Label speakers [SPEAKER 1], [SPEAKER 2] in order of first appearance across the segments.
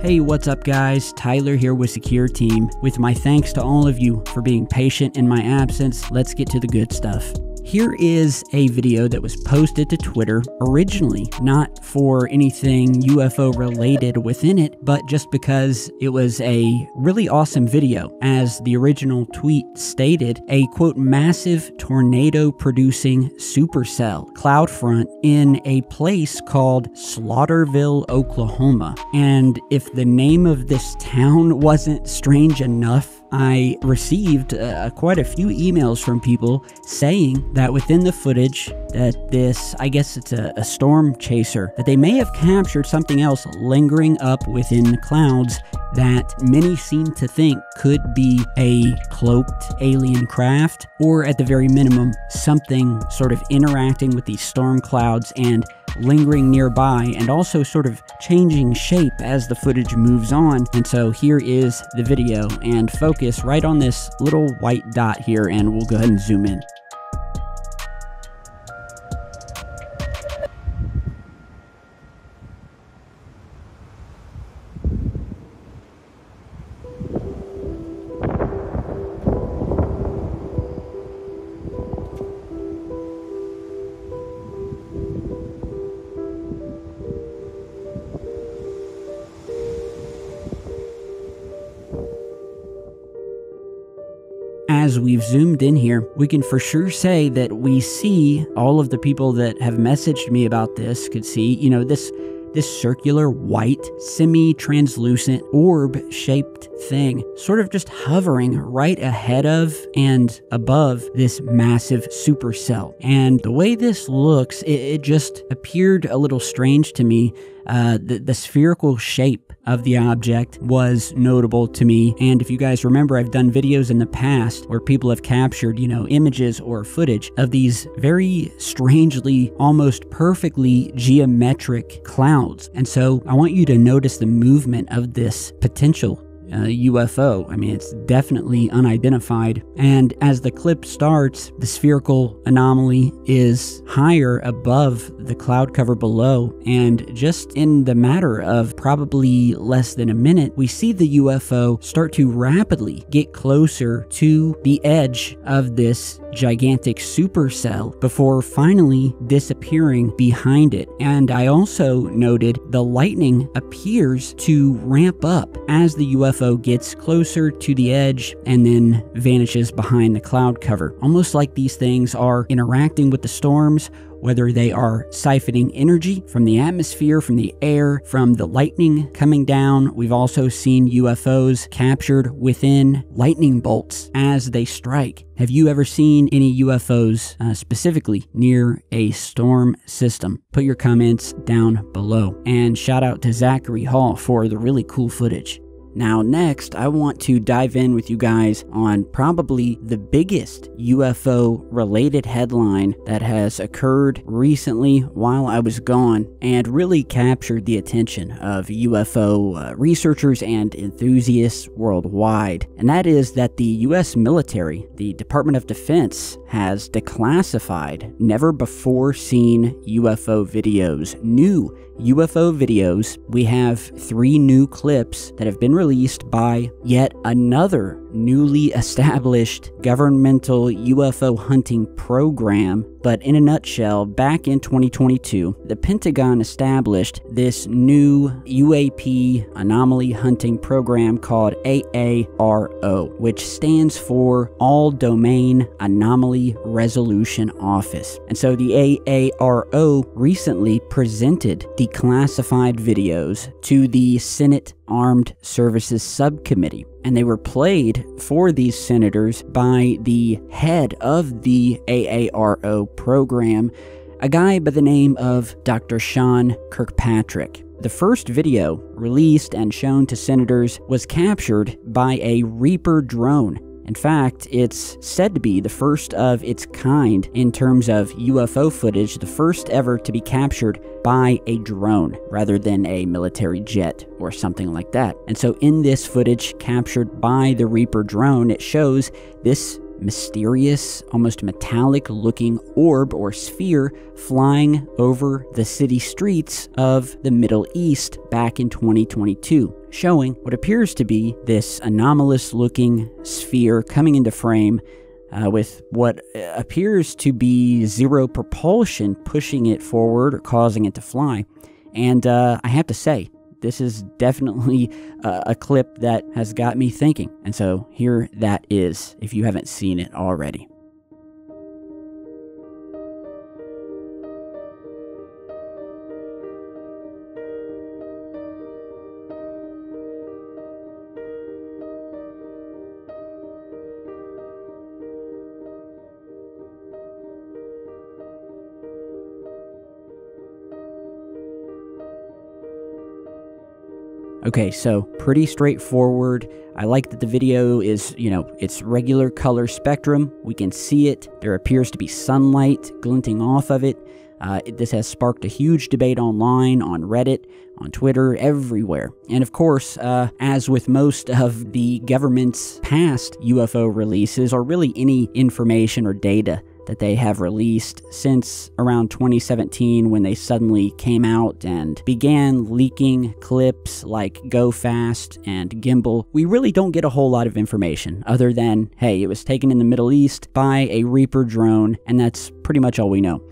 [SPEAKER 1] Hey, what's up guys? Tyler here with Secure Team. With my thanks to all of you for being patient in my absence, let's get to the good stuff. Here is a video that was posted to Twitter originally, not for anything UFO related within it, but just because it was a really awesome video. As the original tweet stated, a quote, massive tornado producing supercell cloud front in a place called Slaughterville, Oklahoma. And if the name of this town wasn't strange enough, I received quite a few emails from people saying that within the footage that this, I guess it's a storm chaser, that they may have captured something else lingering up within the clouds that many seem to think could be a cloaked alien craft, or at the very minimum, something sort of interacting with these storm clouds and lingering nearby, and also sort of changing shape as the footage moves on. And so here is the video, and focus right on this little white dot here, and we'll go ahead and zoom in. As we've zoomed in here, we can for sure say that we see, all of the people that have messaged me about this could see, you know, this circular white semi-translucent orb-shaped thing sort of just hovering right ahead of and above this massive supercell. And the way this looks, it just appeared a little strange to me. The spherical shape of the object was notable to me, and if you guys remember, I've done videos in the past where people have captured, you know, images or footage of these very strangely, almost perfectly geometric clouds. And so I want you to notice the movement of this potential UFO. I mean, it's definitely unidentified. And as the clip starts, the spherical anomaly is higher above the cloud cover below. And just in the matter of probably less than a minute, we see the UFO start to rapidly get closer to the edge of this gigantic supercell before finally disappearing behind it. And I also noted the lightning appears to ramp up as the UFO gets closer to the edge and then vanishes behind the cloud cover. Almost like these things are interacting with the storms, whether they are siphoning energy from the atmosphere, from the air, from the lightning coming down. We've also seen UFOs captured within lightning bolts as they strike. Have you ever seen any UFOs specifically near a storm system? Put your comments down below. And shout out to Zachary Hall for the really cool footage. Now next, I want to dive in with you guys on probably the biggest UFO related headline that has occurred recently while I was gone and really captured the attention of UFO researchers and enthusiasts worldwide. And that is that the US military, the Department of Defense, has declassified never before seen UFO videos. New UFO videos. We have 3 new clips that have been released by yet another newly established governmental UFO hunting program. But in a nutshell, back in 2022, the Pentagon established this new UAP anomaly hunting program called AARO, which stands for All Domain Anomaly Resolution Office. And so the AARO recently presented declassified videos to the Senate Armed Services Subcommittee. And they were played for these senators by the head of the AARO program, a guy by the name of Dr. Sean Kirkpatrick. The first video, released and shown to senators, was captured by a Reaper drone. In fact, it's said to be the first of its kind in terms of UFO footage, the first ever to be captured by a drone rather than a military jet or something like that. And so in this footage captured by the Reaper drone, it shows this mysterious, almost metallic-looking orb or sphere flying over the city streets of the Middle East back in 2022, showing what appears to be this anomalous-looking sphere coming into frame with what appears to be zero propulsion pushing it forward or causing it to fly. And I have to say, this is definitely a clip that has got me thinking. And so here that is, if you haven't seen it already. Okay, so pretty straightforward. I like that the video is, it's regular color spectrum. We can see it. There appears to be sunlight glinting off of it. This has sparked a huge debate online, on Reddit, on Twitter, everywhere. And of course, as with most of the government's past UFO releases, or really any information or data that they have released since around 2017, when they suddenly came out and began leaking clips like Go Fast and Gimbal, we really don't get a whole lot of information other than, hey, it was taken in the Middle East by a Reaper drone, and that's pretty much all we know.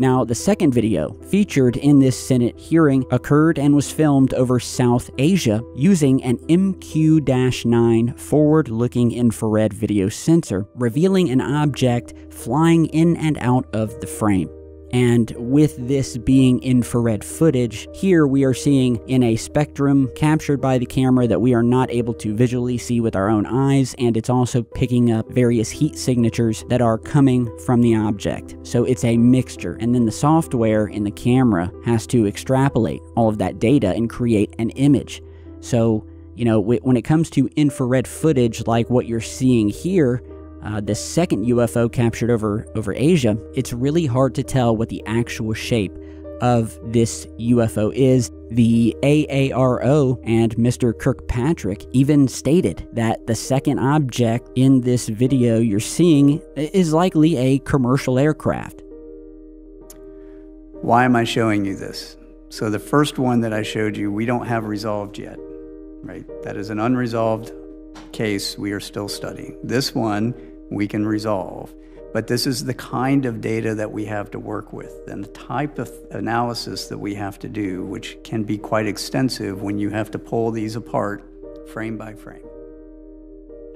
[SPEAKER 1] Now, the second video featured in this Senate hearing occurred and was filmed over South Asia using an MQ-9 forward-looking infrared video sensor, revealing an object flying in and out of the frame. And with this being infrared footage, here we are seeing in a spectrum captured by the camera that we are not able to visually see with our own eyes, and it's also picking up various heat signatures that are coming from the object. So it's a mixture, and then the software in the camera has to extrapolate all of that data and create an image. So, when it comes to infrared footage like what you're seeing here, the second UFO captured over Asia, it's really hard to tell what the actual shape of this UFO is. The AARO and Mr. Kirkpatrick even stated that the second object in this video you're seeing is likely a commercial aircraft.
[SPEAKER 2] Why am I showing you this? So the first one that I showed you, we don't have resolved yet, right? That is an unresolved case we are still studying. This one we can resolve, but this is the kind of data that we have to work with and the type of analysis that we have to do, which can be quite extensive when you have to pull these apart frame by frame.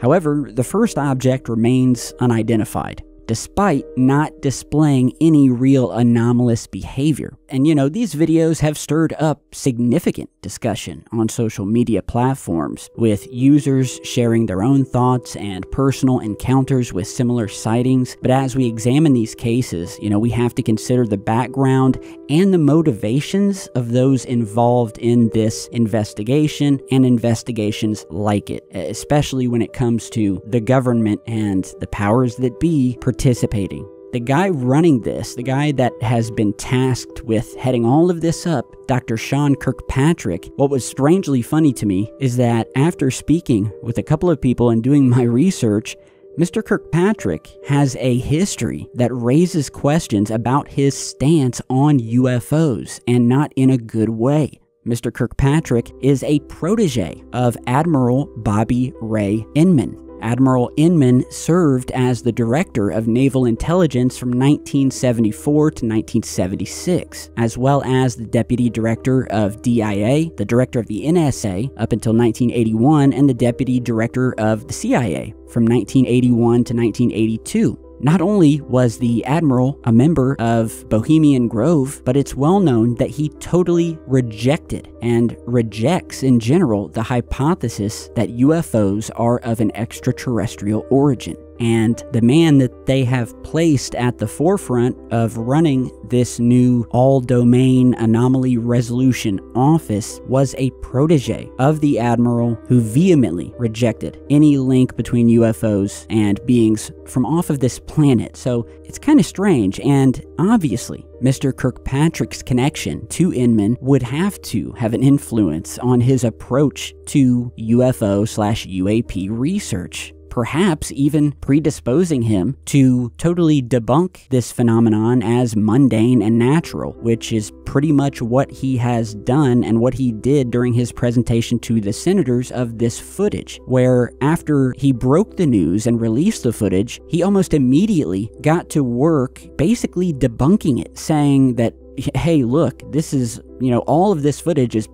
[SPEAKER 1] However, the first object remains unidentified, despite not displaying any real anomalous behavior. And these videos have stirred up significant discussion on social media platforms, with users sharing their own thoughts and personal encounters with similar sightings. But as we examine these cases, we have to consider the background and the motivations of those involved in this investigation and investigations like it, especially when it comes to the government and the powers that be participating. The guy running this, the guy that has been tasked with heading all of this up, Dr. Sean Kirkpatrick, what was strangely funny to me is that after speaking with a couple of people and doing my research, Mr. Kirkpatrick has a history that raises questions about his stance on UFOs, and not in a good way. Mr. Kirkpatrick is a protege of Admiral Bobby Ray Inman. Admiral Inman served as the Director of Naval Intelligence from 1974 to 1976, as well as the Deputy Director of DIA, the Director of the NSA up until 1981, and the Deputy Director of the CIA from 1981 to 1982. Not only was the Admiral a member of Bohemian Grove, but it's well known that he totally rejected and rejects in general the hypothesis that UFOs are of an extraterrestrial origin. And the man that they have placed at the forefront of running this new all-domain anomaly resolution office was a protege of the admiral who vehemently rejected any link between UFOs and beings from off of this planet. So it's kind of strange, and obviously Mr. Kirkpatrick's connection to Inman would have to have an influence on his approach to UFO/UAP research, perhaps even predisposing him to totally debunk this phenomenon as mundane and natural, which is pretty much what he has done and what he did during his presentation to the senators of this footage, where after he broke the news and released the footage, he almost immediately got to work basically debunking it, saying that, hey, look, this is, all of this footage is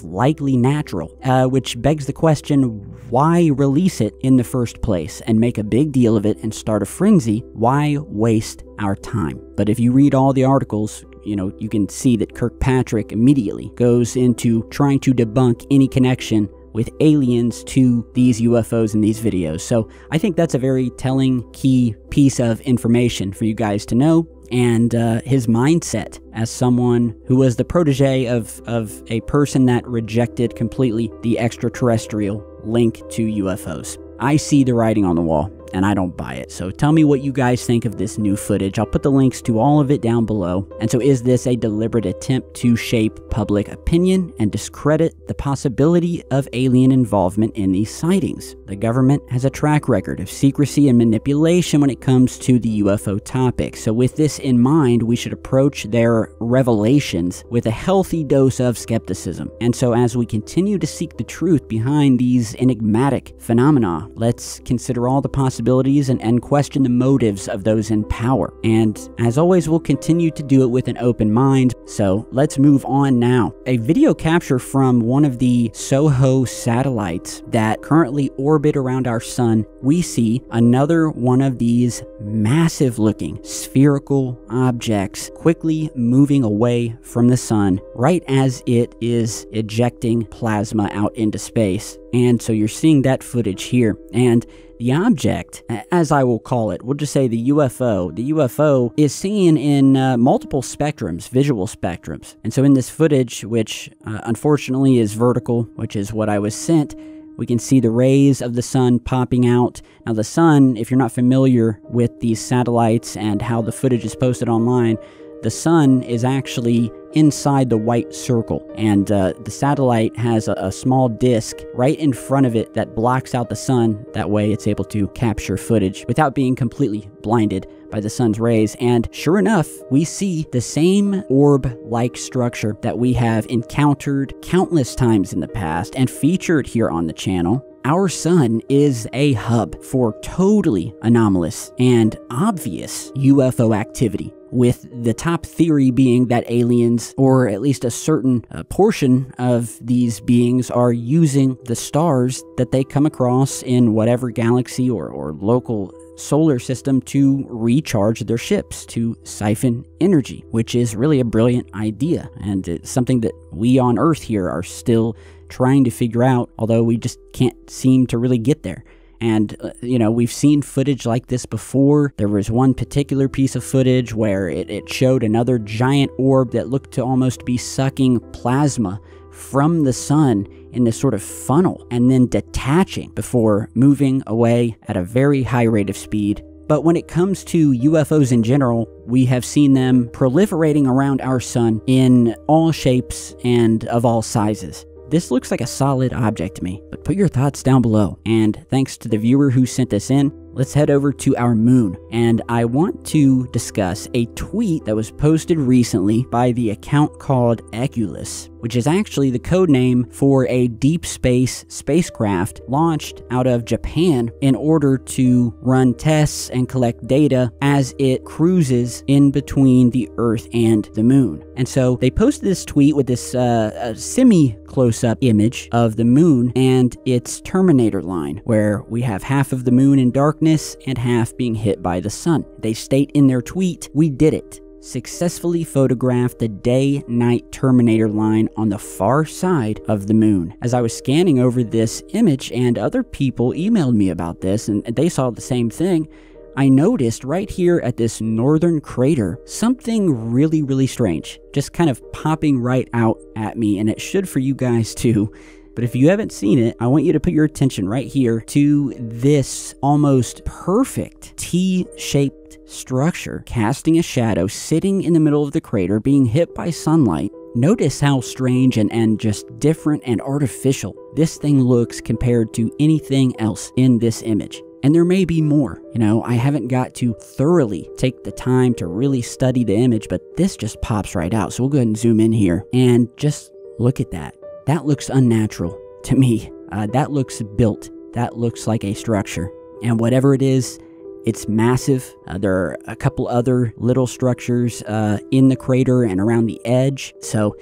[SPEAKER 1] likely natural, which begs the question, why release it in the first place and make a big deal of it and start a frenzy? Why waste our time? But if you read all the articles, you can see that Kirkpatrick immediately goes into trying to debunk any connection with aliens to these UFOs in these videos. So I think that's a very telling key piece of information for you guys to know. And his mindset as someone who was the protege of a person that rejected completely the extraterrestrial link to UFOs. I see the writing on the wall, and I don't buy it. So tell me what you guys think of this new footage. I'll put the links to all of it down below. And so is this a deliberate attempt to shape public opinion and discredit the possibility of alien involvement in these sightings? The government has a track record of secrecy and manipulation when it comes to the UFO topic. So with this in mind, we should approach their revelations with a healthy dose of skepticism. And so as we continue to seek the truth behind these enigmatic phenomena, let's consider all the possibilities and question the motives of those in power. And as always, we'll continue to do it with an open mind. So let's move on now. A video capture from one of the SOHO satellites that currently orbit around our sun, we see another one of these massive looking spherical objects quickly moving away from the sun right as it is ejecting plasma out into space. And so you're seeing that footage here. And the object, as I will call it, we'll just say the UFO is seen in multiple spectrums, visual spectrums. And so in this footage, which unfortunately is vertical, which is what I was sent, we can see the rays of the sun popping out. Now the sun, if you're not familiar with these satellites and how the footage is posted online, the sun is actually inside the white circle, and the satellite has a small disc right in front of it that blocks out the sun. That way it's able to capture footage without being completely blinded by the sun's rays. And sure enough, we see the same orb-like structure that we have encountered countless times in the past and featured here on the channel. Our sun is a hub for totally anomalous and obvious UFO activity, with the top theory being that aliens, or at least a certain portion of these beings, are using the stars that they come across in whatever galaxy or local solar system to recharge their ships, to siphon energy, which is really a brilliant idea. And it's something that we on Earth here are still trying to figure out, although we just can't seem to really get there. And, we've seen footage like this before. There was one particular piece of footage where it showed another giant orb that looked to almost be sucking plasma from the sun in this sort of funnel and then detaching before moving away at a very high rate of speed. But when it comes to UFOs in general, we have seen them proliferating around our sun in all shapes and of all sizes. This looks like a solid object to me, but put your thoughts down below. And thanks to the viewer who sent this in, let's head over to our moon. And I want to discuss a tweet that was posted recently by the account called Eculus, which is actually the code name for a deep space spacecraft launched out of Japan in order to run tests and collect data as it cruises in between the Earth and the moon. And so they posted this tweet with this semi-close-up image of the moon and its terminator line, where we have half of the moon in darkness and half being hit by the sun. They state in their tweet, "We did it. successfully photographed the day-night terminator line on the far side of the moon. As I was scanning over this image, and other people emailed me about this and they saw the same thing, I noticed right here at this northern crater something really, really strange, just kind of popping right out at me, and it should for you guys too. But if you haven't seen it, I want you to put your attention right here to this almost perfect T-shaped structure casting a shadow sitting in the middle of the crater being hit by sunlight. Notice how strange and just different and artificial this thing looks compared to anything else in this image. And there may be more. I haven't got to thoroughly take the time to really study the image, but this just pops right out. So we'll go ahead and zoom in here and just look at that. That looks unnatural to me. That looks built. That looks like a structure. And whatever it is, it's massive. There are a couple other little structures in the crater and around the edge. So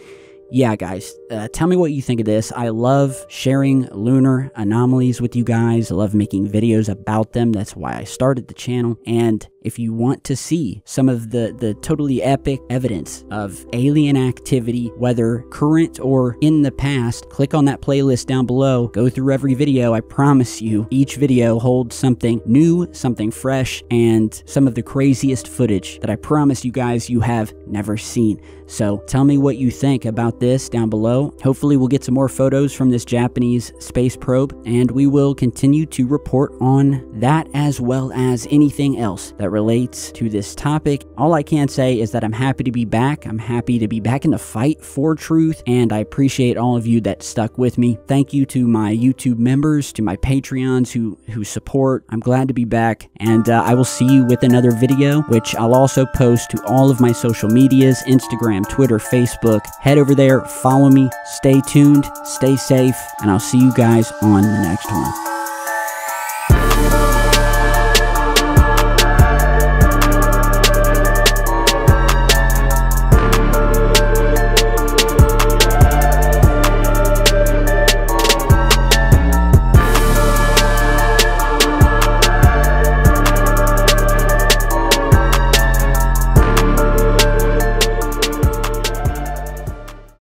[SPEAKER 1] yeah, guys, tell me what you think of this. I love sharing lunar anomalies with you guys. I love making videos about them. That's why I started the channel. And if you want to see some of the totally epic evidence of alien activity, whether current or in the past, click on that playlist down below. Go through every video. I promise you, each video holds something new, something fresh, and some of the craziest footage that I promise you guys you have never seen. So tell me what you think about this down below. Hopefully we'll get some more photos from this Japanese space probe, and we will continue to report on that as well as anything else that relates to this topic. All I can say is that I'm happy to be back. I'm happy to be back in the fight for truth, and I appreciate all of you that stuck with me. Thank you to my YouTube members, to my Patreons who support. I'm glad to be back, and I will see you with another video, which I'll also post to all of my social medias, Instagram, Twitter, Facebook. Head over there, follow me, stay tuned, stay safe, and I'll see you guys on the next one.